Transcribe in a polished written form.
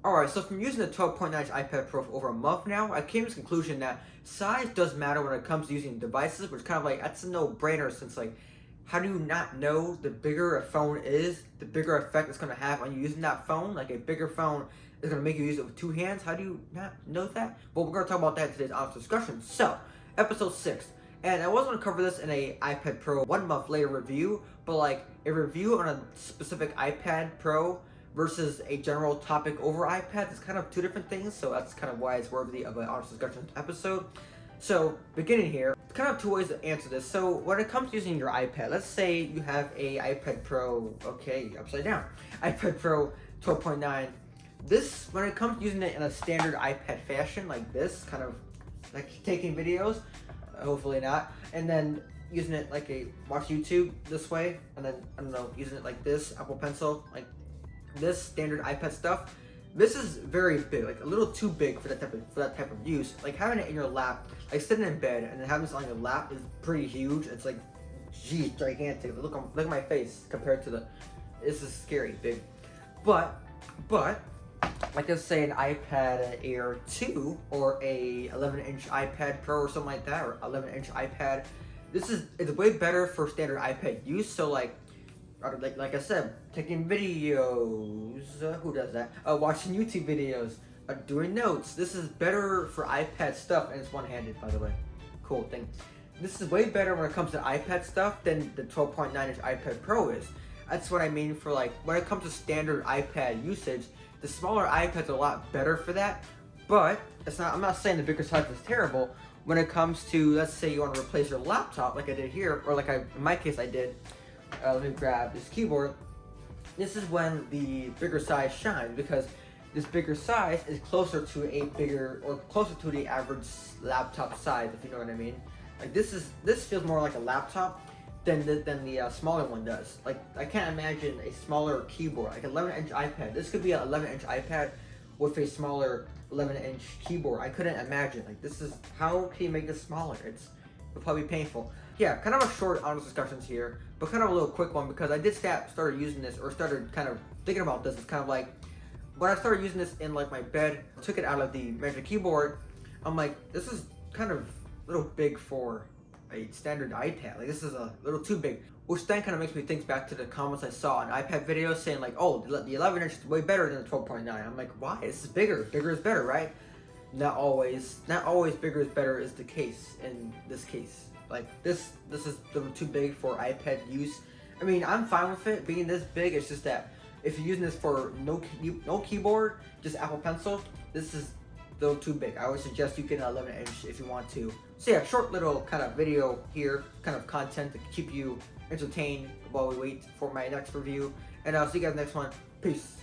Alright, so from using the 12.9-inch iPad Pro for over a month now, I came to the conclusion that size does matter when it comes to using devices, which kind of like, that's a no-brainer since like, how do you not know the bigger a phone is, the bigger effect it's going to have on you using that phone? Like a bigger phone is going to make you use it with two hands. How do you not know that? Well, we're going to talk about that in today's honest discussion. So, episode 6. And I was going to cover this in a iPad Pro 1 month later review, but like a review on a specific iPad Pro versus a general topic over iPads is kind of two different things, so that's kind of why it's worthy of an honest discussion episode. So, beginning here, kind of two ways to answer this. So, when it comes to using your iPad, let's say you have a iPad Pro, okay, upside down, iPad Pro 12.9. This, when it comes to using it in a standard iPad fashion, like this, kind of like taking videos, hopefully not, and then using it like watch YouTube this way, and then, I don't know, using it like this, Apple Pencil, like this standard iPad stuff. This is very big, like a little too big for that type of use. Like having it in your lap, like sitting in bed and then having this on your lap is pretty huge. It's like, geez, gigantic. Look at my face compared to this is scary big. But like let's say an iPad Air 2 or a 11-inch iPad Pro or something like that, or 11-inch iPad. It's way better for standard iPad use. So like I said, taking videos, who does that? Watching YouTube videos, doing notes. This is better for iPad stuff, and it's one-handed, by the way. Cool thing. This is way better when it comes to iPad stuff than the 12.9-inch iPad Pro is. That's what I mean for like, when it comes to standard iPad usage, the smaller iPads are a lot better for that, but I'm not saying the bigger size is terrible. When it comes to, let's say you want to replace your laptop like I did here, or like in my case I did, let me grab this keyboard. This is when the bigger size shines, because this bigger size is closer to closer to the average laptop size, if you know what I mean. Like this feels more like a laptop than the smaller one does. Like I can't imagine a smaller keyboard, like an 11-inch iPad. This could be an 11-inch iPad with a smaller 11-inch keyboard. I couldn't imagine. Like how can you make this smaller? It'll probably be painful. Yeah, kind of a short honest discussions here, but kind of a little quick one, because I did started using this, or started kind of thinking about this. It's kind of like when I started using this in like my bed, took it out of the Magic Keyboard, I'm like, this is kind of a little big for a standard iPad. Like this is a little too big, which then kind of makes me think back to the comments I saw on iPad videos saying like, oh, the 11-inch is way better than the 12.9. I'm like, why? This is bigger is better, right? Not always bigger is better is the case in this case. Like this is too big for iPad use. I mean, I'm fine with it being this big. It's just that if you're using this for no keyboard, just Apple Pencil, this is a little too big. I would suggest you get an 11-inch if you want to. So yeah, short little kind of video here, kind of content to keep you entertained while we wait for my next review. And I'll see you guys next one. Peace.